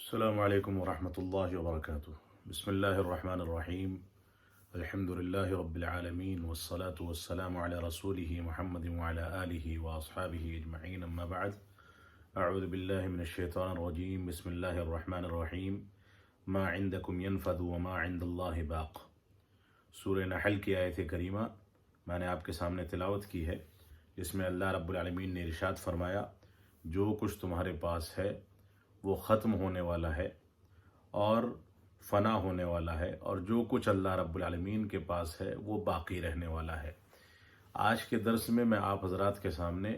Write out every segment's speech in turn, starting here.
السلام عليكم ورحمة الله وبركاته. بسم الله الرحمن الرحيم. الحمد لله رب العالمين والصلاة والسلام على رسوله محمد وعلى آله وأصحابه أجمعين، أما بعد. أعوذ بالله من الشيطان الرجيم. بسم الله الرحمن الرحيم. ما عندكم ينفذ وما عند الله باق. سورہ نحل کی آیت کریمہ میں نے آپ کے سامنے تلاوت کی ہے، جس میں اللہ رب العالمین نے ارشاد فرمایا، جو کچھ تمہارے پاس ہے وہ ختم ہونے والا ہے اور فنا ہونے والا ہے، اور جو کچھ اللہ رب العالمین کے پاس ہے وہ باقی رہنے والا ہے۔ آج کے درس میں آپ حضرات کے سامنے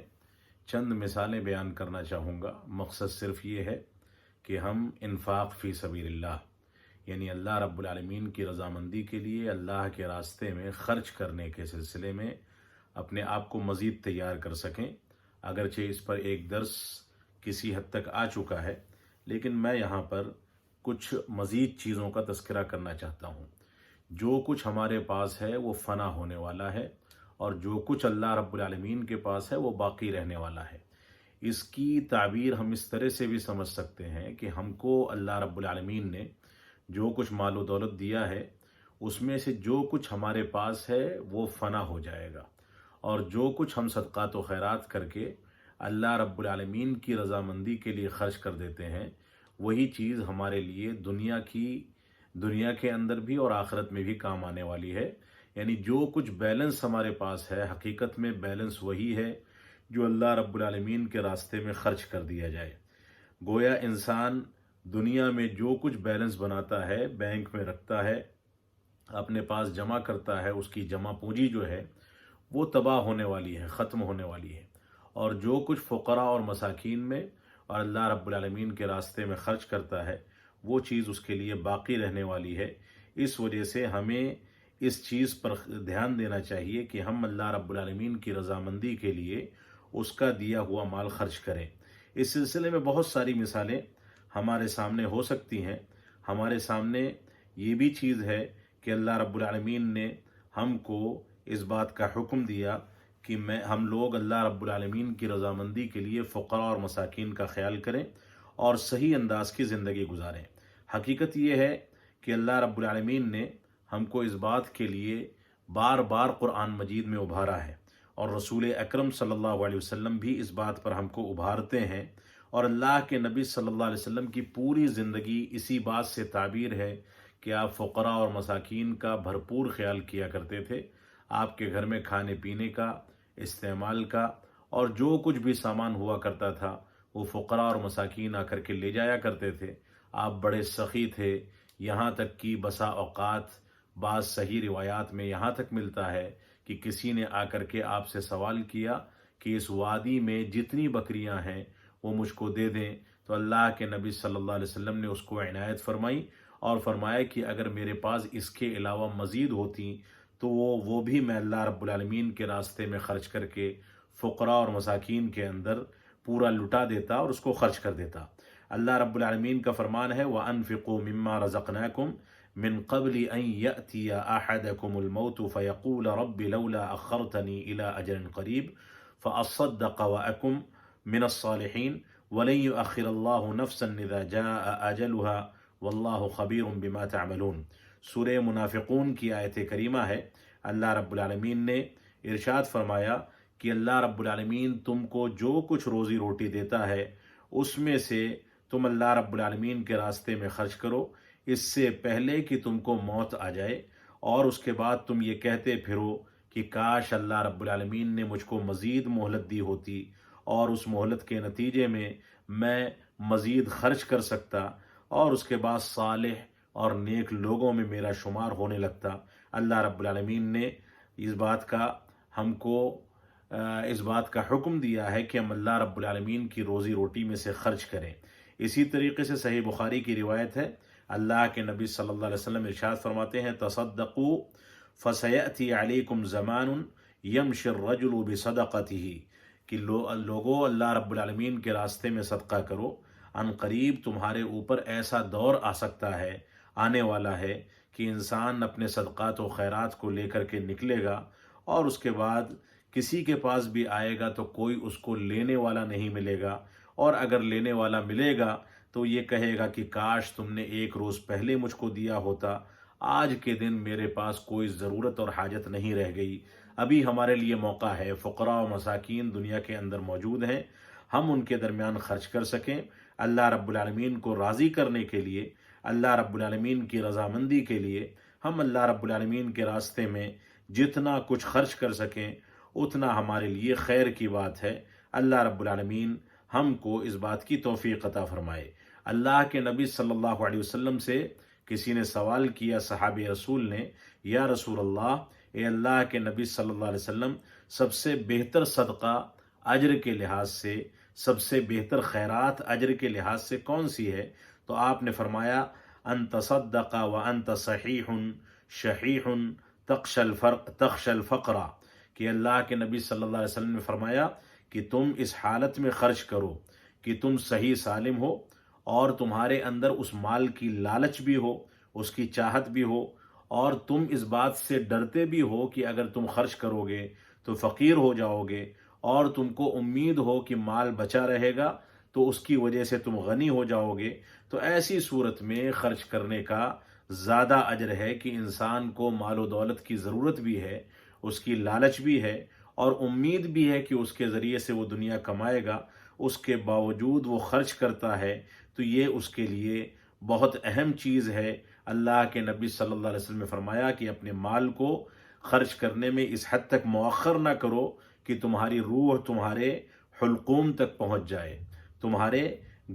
چند مثالیں بیان کرنا چاہوں گا۔ مقصد صرف یہ ہے کہ ہم انفاق فی سبیل اللہ، یعنی اللہ رب العالمین کی رضامندی کے لیے اللہ کے راستے میں خرچ کرنے کے سلسلے میں اپنے آپ کو مزید تیار کر سکیں۔ اگرچہ اس پر ایک درس کسی حد تک آ چکا ہے، لیکن میں یہاں پر کچھ مزید چیزوں کا تذکرہ کرنا چاہتا ہوں۔ جو کچھ ہمارے پاس ہے وہ فنا ہونے والا ہے، اور جو کچھ اللہ رب العالمین کے پاس ہے وہ باقی رہنے والا ہے۔ اس کی تعبیر ہم اس طرح سے بھی سمجھ سکتے ہیں کہ ہم کو اللہ رب العالمین نے جو کچھ مال و دولت دیا ہے، اس میں سے جو کچھ ہمارے پاس ہے وہ فنا ہو جائے گا، اور جو کچھ ہم صدقات و خیرات کر کے اللہ رب العالمین کی رضامندی کے لیے خرچ کر دیتے ہیں، وہی چیز ہمارے لیے دنیا کے اندر بھی اور آخرت میں بھی کام آنے والی ہے۔ یعنی جو کچھ بیلنس ہمارے پاس ہے، حقیقت میں بیلنس وہی ہے جو اللہ رب العالمین کے راستے میں خرچ کر دیا جائے۔ گویا انسان دنیا میں جو کچھ بیلنس بناتا ہے، بینک میں رکھتا ہے، اپنے پاس جمع کرتا ہے، اس کی جمع پونجی جو ہے وہ تباہ ہونے والی ہے، ختم ہونے والی ہے، اور جو کچھ فقراء اور مساکین میں اور اللہ رب العالمین کے راستے میں خرچ کرتا ہے وہ چیز اس کے لیے باقی رہنے والی ہے۔ اس وجہ سے ہمیں اس چیز پر دھیان دینا چاہیے کہ ہم اللہ رب العالمین کی رضامندی کے لیے اس کا دیا ہوا مال خرچ کریں۔ اس سلسلے میں بہت ساری مثالیں ہمارے سامنے ہو سکتی ہیں۔ ہمارے سامنے یہ بھی چیز ہے کہ اللہ رب العالمین نے ہم کو اس بات کا حکم دیا کہ ہم لوگ اللہ رب العالمین کی رضامندی کے لیے فقراء اور مساکین کا خیال کریں اور صحیح انداز کی زندگی گزاریں۔ حقیقت یہ ہے کہ اللہ رب العالمین نے ہم کو اس بات کے لیے بار بار قرآن مجید میں ابھارا ہے، اور رسول اکرم صلی اللہ علیہ وسلم بھی اس بات پر ہم کو ابھارتے ہیں، اور اللہ کے نبی صلی اللہ علیہ وسلم کی پوری زندگی اسی بات سے تعبیر ہے کہ آپ فقراء اور مساکین کا بھرپور خیال کیا کرتے تھے۔ آپ کے گھر میں کھانے پینے کا، استعمال کا، اور جو کچھ بھی سامان ہوا کرتا تھا وہ فقراء اور مساکین آ کر کے لے جایا کرتے تھے۔ آپ بڑے سخی تھے، یہاں تک کہ بسا اوقات بعض صحیح روایات میں یہاں تک ملتا ہے کہ کسی نے آ کر کے آپ سے سوال کیا کہ اس وادی میں جتنی بکریاں ہیں وہ مجھ کو دے دیں، تو اللہ کے نبی صلی اللہ علیہ وسلم نے اس کو عنایت فرمائی اور فرمایا کہ اگر میرے پاس اس کے علاوہ مزید ہوتی تو وہ بھی میں اللہ رب العالمین کے راستے میں خرچ کر کے فقراء اور مساکین کے اندر پورا لٹا دیتا اور اس کو خرچ کر دیتا۔ اللہ رب العالمین کا فرمان ہے وَأَنفِقُوا مِمَّا رَزَقْنَاكُمْ مِن قَبْلِ أَن يَأْتِيَ أَحَدَكُمُ الْمَوْتُ فَيَقُولَ رَبِّ لَوْلَا أَخَّرْتَنِي إِلَىٰ أَجَلٍ قَرِيبٍ فَأَصَّدَّقَ وَأَكُن مِّنَ الصَّالِحِينَ وَلَن يُؤَخِّرَ اللَّهُ نَفْسًا إِذَا جَاءَ أَجَلُهَا وَاللَّهُ خَبِيرٌ بِمَا تَعْمَلُونَ۔ سورہ منافقون کی آیت کریمہ ہے۔ اللہ رب العالمین نے ارشاد فرمایا کہ اللہ رب العالمین تم کو جو کچھ روزی روٹی دیتا ہے اس میں سے تم اللہ رب العالمین کے راستے میں خرچ کرو، اس سے پہلے کہ تم کو موت آ جائے، اور اس کے بعد تم یہ کہتے پھرو کہ کاش اللہ رب العالمین نے مجھ کو مزید مہلت دی ہوتی اور اس مہلت کے نتیجے میں مزید خرچ کر سکتا، اور اس کے بعد صالح اور نیک لوگوں میں میرا شمار ہونے لگتا۔ اللہ رب العالمین نے اس بات کا حکم دیا ہے کہ ہم اللہ رب العالمین کی روزی روٹی میں سے خرچ کریں۔ اسی طریقے سے صحیح بخاری کی روایت ہے، اللہ کے نبی صلی اللہ علیہ وسلم ارشاد فرماتے ہیں تصدقوا فسيأتي عليكم زمان يمشي الرجل بصدقته، کہ لوگوں اللہ رب العالمین کے راستے میں صدقہ کرو، ان قریب تمہارے اوپر ایسا دور آنے والا ہے کہ انسان اپنے صدقات و خیرات کو لے کر کے نکلے گا، اور اس کے بعد کسی کے پاس بھی آئے گا تو کوئی اس کو لینے والا نہیں ملے گا، اور اگر لینے والا ملے گا تو یہ کہے گا کہ کاش تم نے ایک روز پہلے مجھ کو دیا ہوتا، آج کے دن میرے پاس کوئی ضرورت اور حاجت نہیں رہ گئی، ابھی ہمارے لیے موقع ہے، فقراء و مساکین دنیا کے اندر موجود ہیں، ہم ان کے درمیان خرچ کر سکیں، اللہ رب العالمین کو راضی کرنے کے لیے، اللہ رب العالمین کی رضامندی کے لیے ہم اللہ رب العالمین کے راستے میں جتنا کچھ خرچ کر سکیں اتنا ہمارے لیے خیر کی بات ہے۔ اللہ رب العالمین ہم کو اس بات کی توفیق عطا فرمائے۔ اللہ کے نبی صلی اللہ علیہ وسلم سے کسی نے سوال کیا، صحابی رسول نے، یا رسول اللہ، اے اللہ کے نبی صلی اللہ علیہ وسلم، سب سے بہتر صدقہ اجر کے لحاظ سے، سب سے بہتر خیرات اجر کے لحاظ سے کون سی ہے؟ تو آپ نے فرمایا، ان تصدق وانت صحیح شحیح تخشى الفقر، کہ اللہ کے نبی صلی اللہ علیہ وسلم نے فرمایا کہ تم اس حالت میں خرچ کرو کہ تم صحیح سالم ہو اور تمہارے اندر اس مال کی لالچ بھی ہو، اس کی چاہت بھی ہو، اور تم اس بات سے ڈرتے بھی ہو کہ اگر تم خرچ کرو گے تو فقیر ہو جاؤ گے، اور تم کو امید ہو کہ مال بچا رہے گا تو اس کی وجہ سے تم غنی ہو جاؤ گے۔ تو ایسی صورت میں خرچ کرنے کا زیادہ اجر ہے کہ انسان کو مال و دولت کی ضرورت بھی ہے، اس کی لالچ بھی ہے، اور امید بھی ہے کہ اس کے ذریعے سے وہ دنیا کمائے گا، اس کے باوجود وہ خرچ کرتا ہے، تو یہ اس کے لیے بہت اہم چیز ہے۔ اللہ کے نبی صلی اللہ علیہ وسلم نے فرمایا کہ اپنے مال کو خرچ کرنے میں اس حد تک مؤخر نہ کرو کہ تمہاری روح تمہارے حلقوم تک پہنچ جائے، تمہارے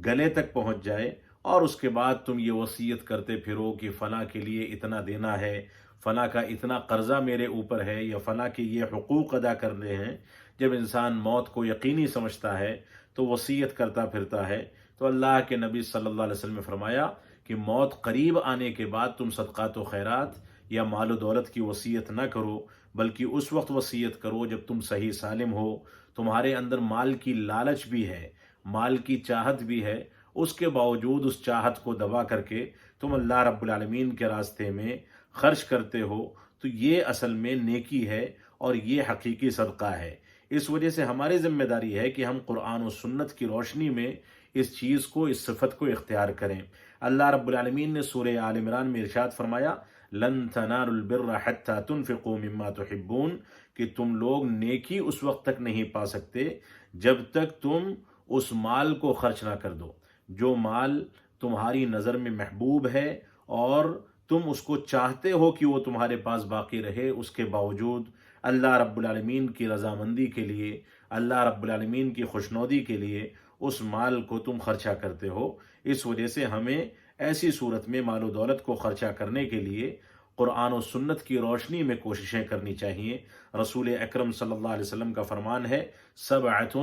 گلے تک پہنچ جائے، اور اس کے بعد تم یہ وصیت کرتے پھرو کہ فلاں کے لیے اتنا دینا ہے، فلاں کا اتنا قرضہ میرے اوپر ہے، یا فلاں کے یہ حقوق ادا کرنے ہیں۔ جب انسان موت کو یقینی سمجھتا ہے تو وصیت کرتا پھرتا ہے۔ تو اللہ کے نبی صلی اللہ علیہ وسلم نے فرمایا کہ موت قریب آنے کے بعد تم صدقات و خیرات یا مال و دولت کی وصیت نہ کرو، بلکہ اس وقت وصیت کرو جب تم صحیح سالم ہو، تمہارے اندر مال کی لالچ بھی ہے، مال کی چاہت بھی ہے، اس کے باوجود اس چاہت کو دبا کر کے تم اللہ رب العالمین کے راستے میں خرچ کرتے ہو، تو یہ اصل میں نیکی ہے اور یہ حقیقی صدقہ ہے۔ اس وجہ سے ہماری ذمہ داری ہے کہ ہم قرآن و سنت کی روشنی میں اس چیز کو، اس صفت کو اختیار کریں۔ اللہ رب العالمین نے سورہ آل عمران میں ارشاد فرمایا، لن تنالوا البر حتى تنفقوا مما تحبون، کہ تم لوگ نیکی اس وقت تک نہیں پا سکتے جب تک تم اس مال کو خرچ نہ کر دو، جو مال تمہاری نظر میں محبوب ہے اور تم اس کو چاہتے ہو کہ وہ تمہارے پاس باقی رہے، اس کے باوجود اللہ رب العالمین کی رضامندی کے لیے، اللہ رب العالمین کی خوشنودی کے لیے اس مال کو تم خرچہ کرتے ہو۔ اس وجہ سے ہمیں ایسی صورت میں مال و دولت کو خرچہ کرنے کے لیے قرآن و سنت کی روشنی میں کوششیں کرنی چاہیے۔ رسول اکرم صلی اللہ علیہ وسلم کا فرمان ہے، سبعۃ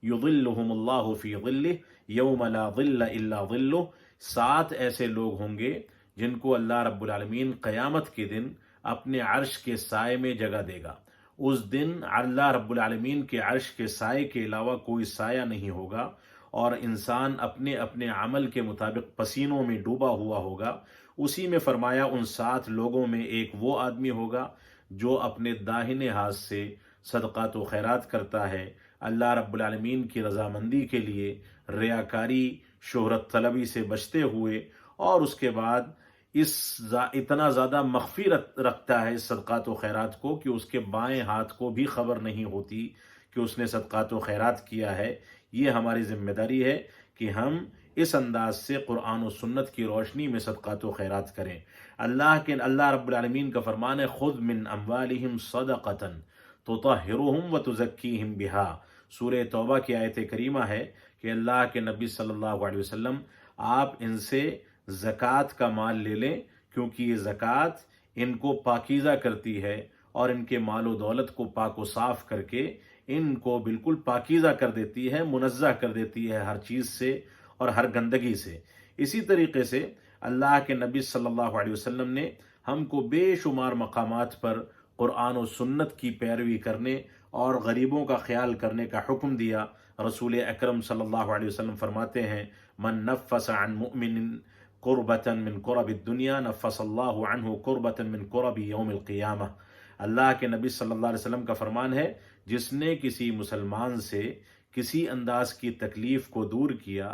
یظلہم اللہ فی ظلہ یوم لا ظل الا ظلہ، 7 ایسے لوگ ہوں گے جن کو اللہ رب العالمین قیامت کے دن اپنے عرش کے سائے میں جگہ دے گا۔ اس دن اللہ رب العالمین کے عرش کے سائے کے علاوہ کوئی سایہ نہیں ہوگا، اور انسان اپنے اپنے عمل کے مطابق پسینوں میں ڈوبا ہوا ہوگا۔ اسی میں فرمایا ان 7 لوگوں میں ایک وہ آدمی ہوگا جو اپنے داہنے ہاتھ سے صدقات و خیرات کرتا ہے، اللہ رب العالمین کی رضامندی کے لیے، ریاکاری، شہرت طلبی سے بچتے ہوئے، اور اس کے بعد اتنا زیادہ مخفی رکھتا ہے اس صدقات و خیرات کو کہ اس کے بائیں ہاتھ کو بھی خبر نہیں ہوتی کہ اس نے صدقات و خیرات کیا ہے۔ یہ ہماری ذمہ داری ہے کہ ہم اس انداز سے قرآن و سنت کی روشنی میں صدقات و خیرات کریں۔ اللہ رب العالمین کا فرمان ہے، خذ من اموالہم صدقۃ تطہرہم وتزکیہم بہا۔ سورہ توبہ کی آیت کریمہ ہے کہ اللہ کے نبی صلی اللہ علیہ وسلم، آپ ان سے زکوٰۃ کا مال لے لیں، کیونکہ یہ زکوٰۃ ان کو پاکیزہ کرتی ہے اور ان کے مال و دولت کو پاک و صاف کر کے ان کو بالکل پاکیزہ کر دیتی ہے، منزہ کر دیتی ہے ہر چیز سے اور ہر گندگی سے۔ اسی طریقے سے اللہ کے نبی صلی اللہ علیہ وسلم نے ہم کو بے شمار مقامات پر قرآن و سنت کی پیروی کرنے اور غریبوں کا خیال کرنے کا حکم دیا۔ رسول اکرم صلی اللہ علیہ وسلم فرماتے ہیں، من نفس عن مؤمن قربۃ من قرب الدنیا نفس اللہ عنہ قربۃ من قرب یوم القیامہ۔ اللہ کے نبی صلی اللہ علیہ وسلم کا فرمان ہے، جس نے کسی مسلمان سے کسی انداز کی تکلیف کو دور کیا،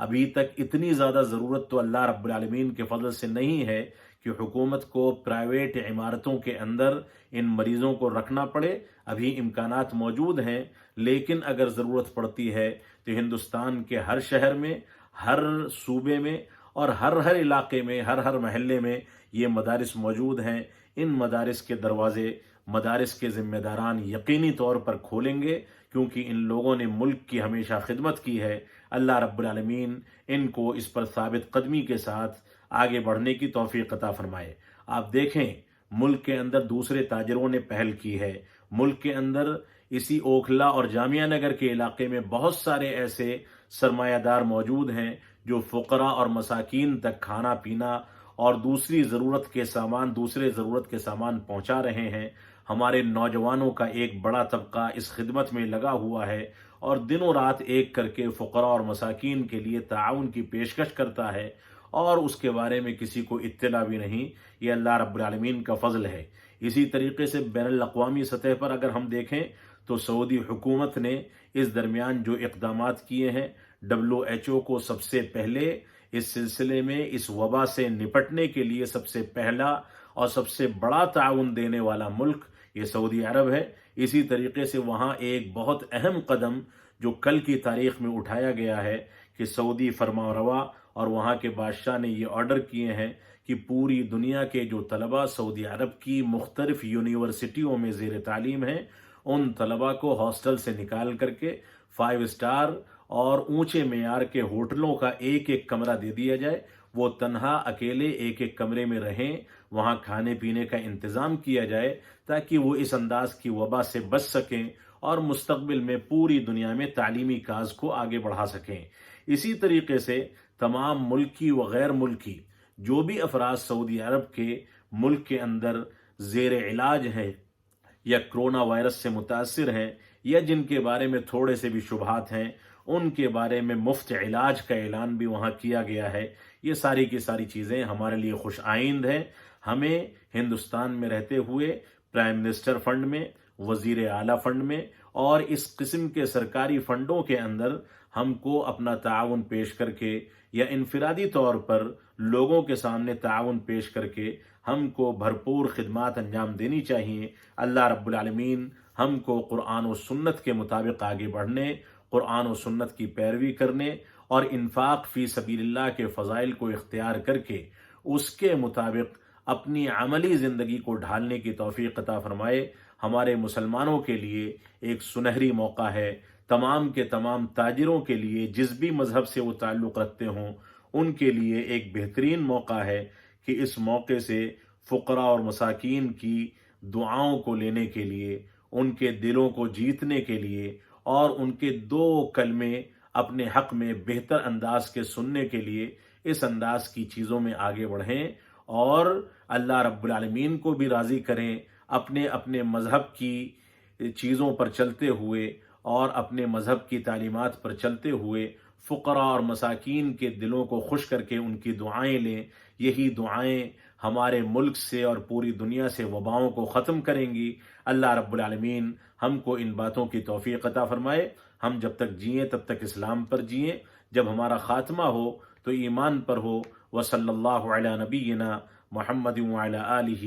ابھی تک اتنی زیادہ ضرورت تو اللہ رب العالمین کے فضل سے نہیں ہے کہ حکومت کو پرائیویٹ عمارتوں کے اندر ان مریضوں کو رکھنا پڑے. ابھی امکانات موجود ہیں، لیکن اگر ضرورت پڑتی ہے تو ہندوستان کے ہر شہر میں، ہر صوبے میں اور ہر علاقے میں، ہر محلے میں یہ مدارس موجود ہیں. ان مدارس کے دروازے مدارس کے ذمہ داران یقینی طور پر کھولیں گے، کیونکہ ان لوگوں نے ملک کی ہمیشہ خدمت کی ہے. اللہ رب العالمین ان کو اس پر ثابت قدمی کے ساتھ آگے بڑھنے کی توفیق عطا فرمائے. آپ دیکھیں ملک کے اندر دوسرے تاجروں نے پہل کی ہے. ملک کے اندر اسی اوکھلا اور جامعہ نگر کے علاقے میں بہت سارے ایسے سرمایہ دار موجود ہیں جو فقراء اور مساکین تک کھانا پینا اور دوسرے ضرورت کے سامان پہنچا رہے ہیں. ہمارے نوجوانوں کا ایک بڑا طبقہ اس خدمت میں لگا ہوا ہے اور دنوں رات ایک کر کے فقراء اور مساکین کے لیے تعاون کی پیشکش کرتا ہے، اور اس کے بارے میں کسی کو اطلاع بھی نہیں. یہ اللہ رب العالمین کا فضل ہے. اسی طریقے سے بین الاقوامی سطح پر اگر ہم دیکھیں تو سعودی حکومت نے اس درمیان جو اقدامات کیے ہیں، WHO کو سب سے پہلے اس سلسلے میں اس وبا سے نپٹنے کے لیے سب سے پہلا اور سب سے بڑا تعاون دینے والا ملک یہ سعودی عرب ہے. اسی طریقے سے وہاں ایک بہت اہم قدم جو کل کی تاریخ میں اٹھایا گیا ہے کہ سعودی فرمانروا اور وہاں کے بادشاہ نے یہ آرڈر کیے ہیں کہ پوری دنیا کے جو طلباء سعودی عرب کی مختلف یونیورسٹیوں میں زیر تعلیم ہیں، ان طلباء کو ہاسٹل سے نکال کر کے 5 اسٹار اور اونچے معیار کے ہوٹلوں کا ایک کمرہ دے دیا جائے. وہ تنہا اکیلے ایک کمرے میں رہیں، وہاں کھانے پینے کا انتظام کیا جائے تاکہ وہ اس انداز کی وبا سے بچ سکیں اور مستقبل میں پوری دنیا میں تعلیمی کاز کو آگے بڑھا سکیں. اسی طریقے سے تمام ملکی و غیر ملکی جو بھی افراد سعودی عرب کے ملک کے اندر زیر علاج ہیں یا کرونا وائرس سے متاثر ہیں یا جن کے بارے میں تھوڑے سے بھی شبہات ہیں، ان کے بارے میں مفت علاج کا اعلان بھی وہاں کیا گیا ہے. یہ ساری کی ساری چیزیں ہمارے لیے خوش آئند ہیں. ہمیں ہندوستان میں رہتے ہوئے پرائم منسٹر فنڈ میں، وزیر اعلیٰ فنڈ میں اور اس قسم کے سرکاری فنڈوں کے اندر ہم کو اپنا تعاون پیش کر کے یا انفرادی طور پر لوگوں کے سامنے تعاون پیش کر کے ہم کو بھرپور خدمات انجام دینی چاہیے. اللہ رب العالمین ہم کو قرآن و سنت کے مطابق آگے بڑھنے، قرآن و سنت کی پیروی کرنے اور انفاق فی سبیل اللہ کے فضائل کو اختیار کر کے اس کے مطابق اپنی عملی زندگی کو ڈھالنے کی توفیق عطا فرمائے. ہمارے مسلمانوں کے لیے ایک سنہری موقع ہے. تمام کے تمام تاجروں کے لیے، جس بھی مذہب سے وہ تعلق رکھتے ہوں، ان کے لیے ایک بہترین موقع ہے کہ اس موقع سے فقراء اور مساکین کی دعاؤں کو لینے کے لیے، ان کے دلوں کو جیتنے کے لیے اور ان کے 2 کلمے اپنے حق میں بہتر انداز کے سننے کے لیے اس انداز کی چیزوں میں آگے بڑھیں اور اللہ رب العالمین کو بھی راضی کریں، اپنے اپنے مذہب کی چیزوں پر چلتے ہوئے اور اپنے مذہب کی تعلیمات پر چلتے ہوئے فقراء اور مساکین کے دلوں کو خوش کر کے ان کی دعائیں لیں. یہی دعائیں ہمارے ملک سے اور پوری دنیا سے وباؤں کو ختم کریں گی. اللہ رب العالمین ہم کو ان باتوں کی توفیق عطا فرمائے. ہم جب تک جئیں تب تک اسلام پر جئیں، جب ہمارا خاتمہ ہو تو ایمان پر ہو. وصلی اللہ علی نبینا محمد وعلی آلہ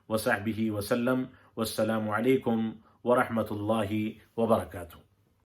وصحبہ وسلم. والسلام علیکم ورحمۃ اللہ وبرکاتہ.